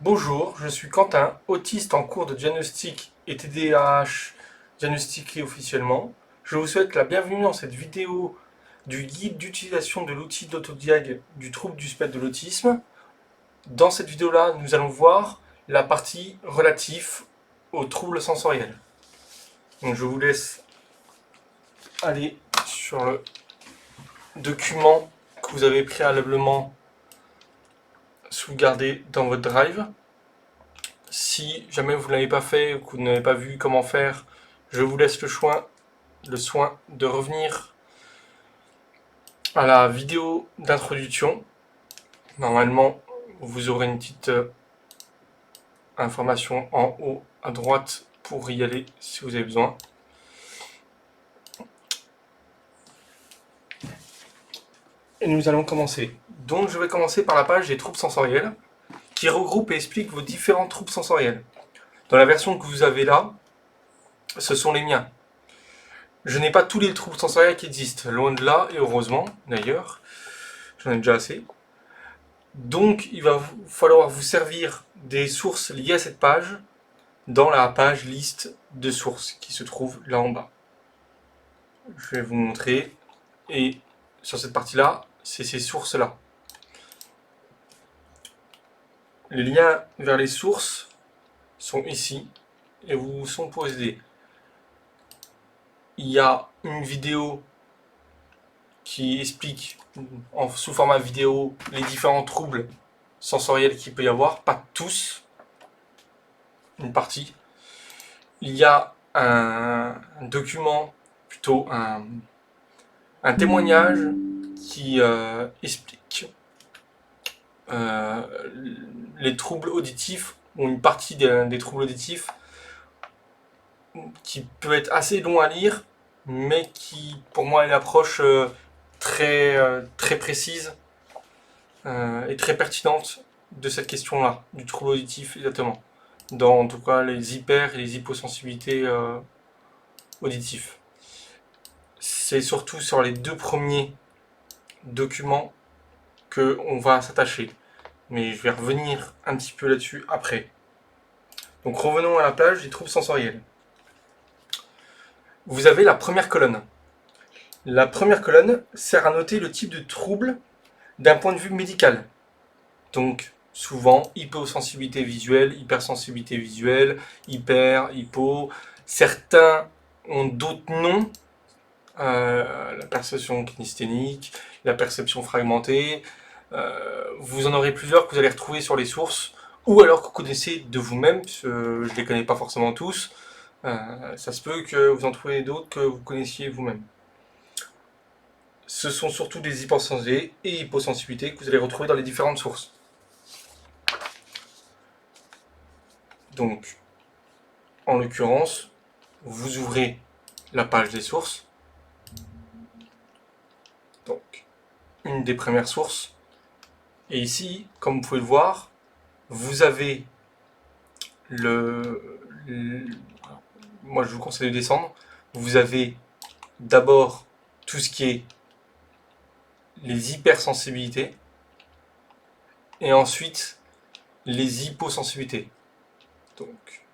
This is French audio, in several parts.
Bonjour, je suis Quentin, autiste en cours de diagnostic et TDAH diagnostiqué officiellement. Je vous souhaite la bienvenue dans cette vidéo du guide d'utilisation de l'outil d'autodiag du trouble du spectre de l'autisme. Dans cette vidéo-là, nous allons voir la partie relative aux troubles sensoriels. Donc je vous laisse aller sur le document que vous avez préalablement sauvegardé dans votre drive. Si jamais vous ne l'avez pas fait ou que vous n'avez pas vu comment faire, je vous laisse le soin de revenir à la vidéo d'introduction. Normalement, vous aurez une petite information en haut à droite pour y aller si vous avez besoin. Et nous allons commencer. Donc je vais commencer par la page des troubles sensoriels qui regroupe et explique vos différents troubles sensoriels. Dans la version que vous avez là, ce sont les miens. Je n'ai pas tous les troubles sensoriels qui existent, loin de là, et heureusement d'ailleurs, j'en ai déjà assez. Donc il va falloir vous servir des sources liées à cette page dans la page liste de sources qui se trouve là en bas. Je vais vous montrer, et sur cette partie-là, c'est ces sources-là. Les liens vers les sources sont ici et vous sont posés. Il y a une vidéo qui explique sous format vidéo les différents troubles sensoriels qu'il peut y avoir, pas tous, une partie. Il y a un document, plutôt un témoignage qui explique les troubles auditifs, ou une partie des troubles auditifs, qui peut être assez long à lire, mais qui, pour moi, est une approche très précise et très pertinente de cette question-là, du trouble auditif exactement. Dans, en tout cas, les hyper et les hyposensibilités auditifs. C'est surtout sur les deux premiers documents qu'on va s'attacher. Mais je vais revenir un petit peu là-dessus après. Donc revenons à la page des troubles sensoriels. Vous avez la première colonne. La première colonne sert à noter le type de trouble d'un point de vue médical. Donc, souvent, hyposensibilité visuelle, hypersensibilité visuelle, hypo. Certains ont d'autres noms. La perception kinesthénique, la perception fragmentée. Vous en aurez plusieurs que vous allez retrouver sur les sources, ou alors que vous connaissez de vous-même, je ne les connais pas forcément tous. Ça se peut que vous en trouviez d'autres que vous connaissiez vous-même. Ce sont surtout des hypersensibilités et hyposensibilités que vous allez retrouver dans les différentes sources. Donc, en l'occurrence, vous ouvrez la page des sources. Donc, une des premières sources. Et ici, comme vous pouvez le voir, vous avez moi, je vous conseille de descendre. Vous avez d'abord tout ce qui est les hypersensibilités et ensuite les hyposensibilités. Donc,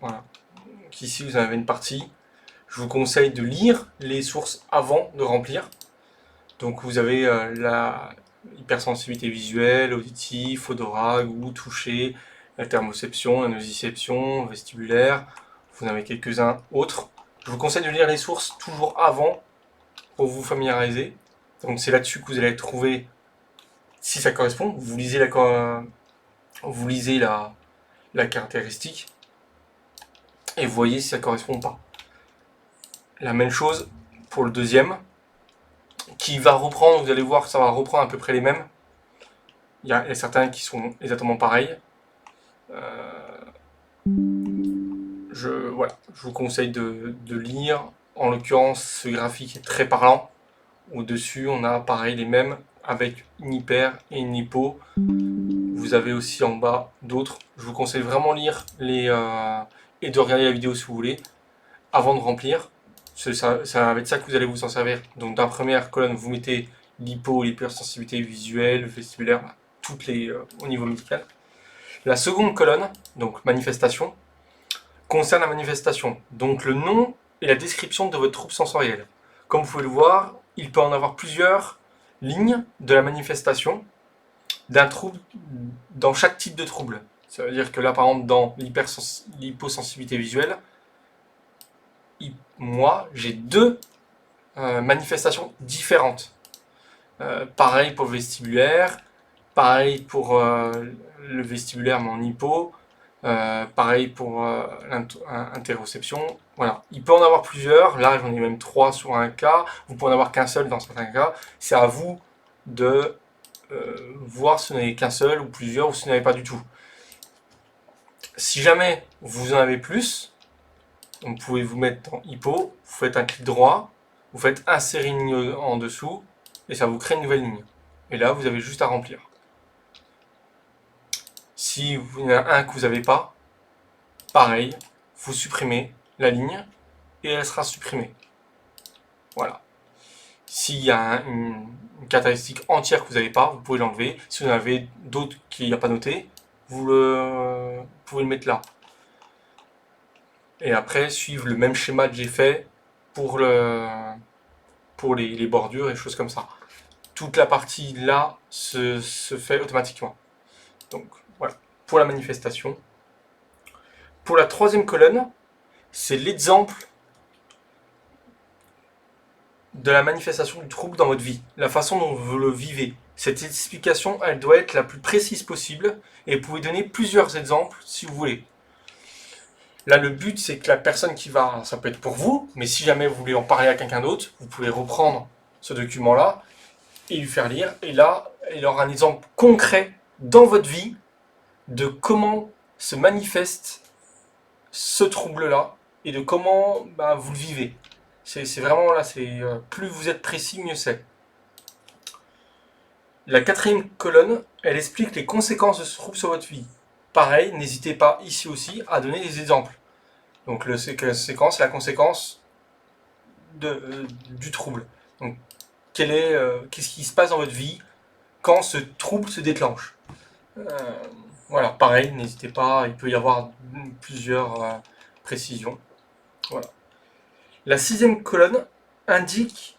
voilà. Donc ici, vous avez une partie. Je vous conseille de lire les sources avant de remplir. Donc, vous avez la hypersensibilité visuelle, auditive, odorat, goût, toucher, la thermoception, la nociception, vestibulaire. Vous en avez quelques-uns autres. Je vous conseille de lire les sources toujours avant pour vous familiariser. Donc, c'est là-dessus que vous allez trouver si ça correspond. Vous lisez la caractéristique et vous voyez si ça correspond ou pas. La même chose pour le deuxième, qui va reprendre, vous allez voir que ça va reprendre à peu près les mêmes. Il y a certains qui sont exactement pareils. Voilà, je vous conseille de lire. En l'occurrence, ce graphique est très parlant. Au-dessus, on a pareil les mêmes avec une hyper et une hypo. Vous avez aussi en bas d'autres. Je vous conseille vraiment de lire et de regarder la vidéo si vous voulez avant de remplir. Ça va être ça que vous allez vous en servir. Donc dans la première colonne, vous mettez l'hypo, l'hypersensibilité visuelle, vestibulaire, au niveau médical. La seconde colonne, donc manifestation, concerne la manifestation, donc le nom et la description de votre trouble sensoriel. Comme vous pouvez le voir, il peut en avoir plusieurs lignes de la manifestation d'un trouble dans chaque type de trouble. Ça veut dire que là, par exemple, dans l'hyposensibilité visuelle, moi, j'ai deux manifestations différentes. Pareil pour le vestibulaire, pareil pour le vestibulaire, mais en hypo, pareil pour l'interoception. Voilà. Il peut en avoir plusieurs. Là, j'en ai même 3 sur un cas. Vous pouvez en avoir qu'un seul dans certains cas. C'est à vous de voir si vous n'en avez qu'un seul ou plusieurs ou si vous n'en avez pas du tout. Si jamais vous en avez plus, vous pouvez vous mettre dans hypo, vous faites un clic droit, vous faites insérer une ligne en dessous et ça vous crée une nouvelle ligne. Et là, vous avez juste à remplir. Si il y en a un que vous n'avez pas, pareil, vous supprimez la ligne et elle sera supprimée. Voilà. S'il y a une caractéristique entière que vous n'avez pas, vous pouvez l'enlever. Si vous en avez d'autres qu'il n'y a pas noté, vous pouvez le mettre là. Et après, suivre le même schéma que j'ai fait pour les bordures et choses comme ça. Toute la partie là se fait automatiquement. Donc voilà, pour la manifestation. Pour la troisième colonne, c'est l'exemple de la manifestation du trouble dans votre vie, la façon dont vous le vivez. Cette explication, elle doit être la plus précise possible et vous pouvez donner plusieurs exemples si vous voulez. Là, le but, c'est que la personne qui va, ça peut être pour vous, mais si jamais vous voulez en parler à quelqu'un d'autre, vous pouvez reprendre ce document-là et lui faire lire. Et là, il aura un exemple concret dans votre vie de comment se manifeste ce trouble-là et de comment vous le vivez. C'est vraiment là, plus vous êtes précis, mieux c'est. La quatrième colonne, elle explique les conséquences de ce trouble sur votre vie. Pareil, n'hésitez pas ici aussi à donner des exemples. Donc la séquence, c'est la conséquence du trouble. Donc qu'est-ce qui se passe dans votre vie quand ce trouble se déclenche. Voilà, pareil, n'hésitez pas, il peut y avoir plusieurs précisions. Voilà. La sixième colonne indique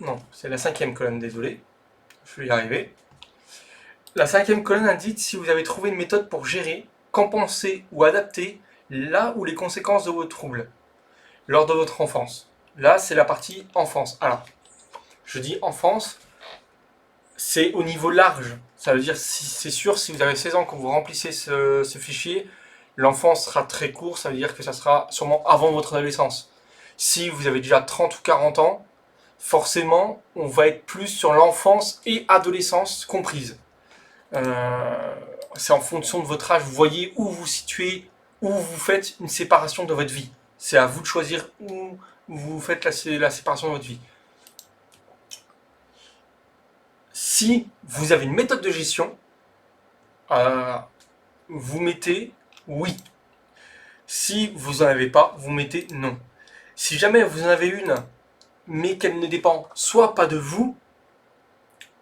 non, c'est la cinquième colonne, désolé, je vais y arriver. La cinquième colonne indique si vous avez trouvé une méthode pour gérer, compenser ou adapter là où les conséquences de vos troubles lors de votre enfance. Là, c'est la partie enfance. Alors, je dis enfance, c'est au niveau large. Ça veut dire, c'est sûr, si vous avez 16 ans quand vous remplissez ce fichier, l'enfance sera très court, ça veut dire que ça sera sûrement avant votre adolescence. Si vous avez déjà 30 ou 40 ans, forcément, on va être plus sur l'enfance et adolescence comprises. C'est en fonction de votre âge, vous voyez où vous situez, où vous faites une séparation de votre vie. C'est à vous de choisir où vous faites la séparation de votre vie. Si vous avez une méthode de gestion, vous mettez oui. Si vous n'en avez pas, vous mettez non. Si jamais vous en avez une, mais qu'elle ne dépend soit pas de vous,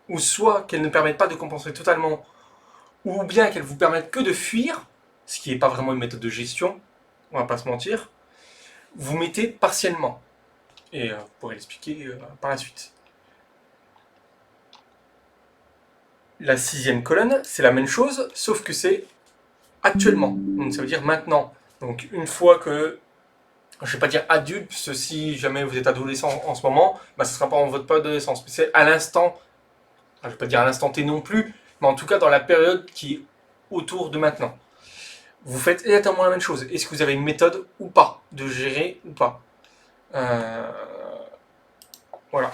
ou soit qu'elle ne permette pas de compenser totalement, ou bien qu'elle vous permette que de fuir, ce qui n'est pas vraiment une méthode de gestion, on va pas se mentir, vous mettez partiellement. Et vous pourrez l'expliquer par la suite. La sixième colonne, c'est la même chose, sauf que c'est actuellement. Donc ça veut dire maintenant. Donc une fois que, je ne vais pas dire adulte, parce que si jamais vous êtes adolescent en ce moment, ce ne sera pas en votre période d'adolescence. Mais c'est à l'instant, je ne vais pas dire à l'instant T non plus, mais en tout cas dans la période qui est autour de maintenant. Vous faites exactement la même chose. Est-ce que vous avez une méthode ou pas, de gérer ou pas voilà,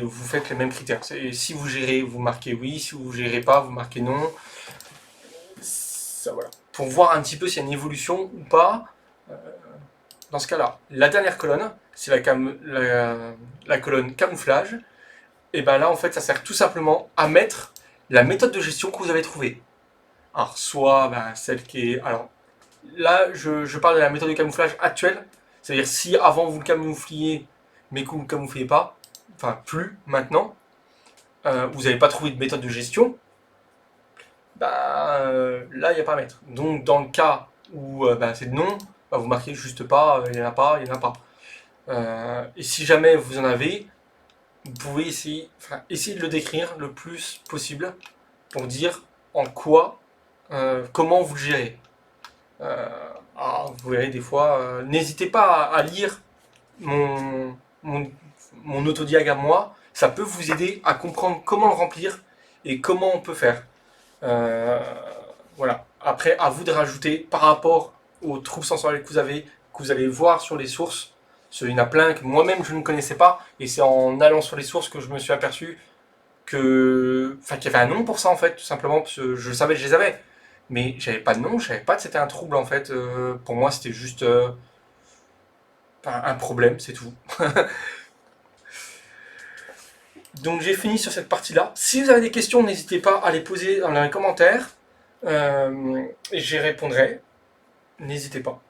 vous faites les mêmes critères. Si vous gérez, vous marquez oui. Si vous ne gérez pas, vous marquez non. Ça, voilà. Pour voir un petit peu s'il y a une évolution ou pas, dans ce cas-là. La dernière colonne, c'est la colonne camouflage. Et bien là, en fait, ça sert tout simplement à mettre la méthode de gestion que vous avez trouvée. Alors, soit celle qui est... Alors, là, je parle de la méthode de camouflage actuelle. C'est-à-dire, si avant vous le camoufliez, mais que vous ne le camoufliez pas, enfin plus maintenant, vous n'avez pas trouvé de méthode de gestion, là, il n'y a pas à mettre. Donc, dans le cas où c'est non, vous marquez juste pas, il n'y en a pas, il n'y en a pas. Et si jamais vous en avez, vous pouvez essayer de le décrire le plus possible pour dire en quoi, comment vous le gérez. Euh, Vous verrez des fois, n'hésitez pas à lire mon, mon, mon autodiagramme moi, ça peut vous aider à comprendre comment le remplir et comment on peut faire. Euh, voilà. Après, à vous de rajouter par rapport aux troubles sensoriels que vous allez voir sur les sources. Il y en a plein que moi-même je ne connaissais pas, et c'est en allant sur les sources que je me suis aperçu qu'il y avait un nom pour ça en fait, tout simplement, parce que je savais que je les avais. Mais j'avais pas de nom, je savais pas que c'était un trouble en fait. Pour moi, c'était juste un problème, c'est tout. Donc j'ai fini sur cette partie-là. Si vous avez des questions, n'hésitez pas à les poser dans les commentaires. Et j'y répondrai. N'hésitez pas.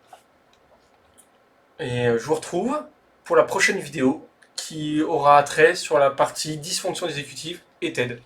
Et je vous retrouve pour la prochaine vidéo qui aura trait sur la partie dysfonction exécutive et TED.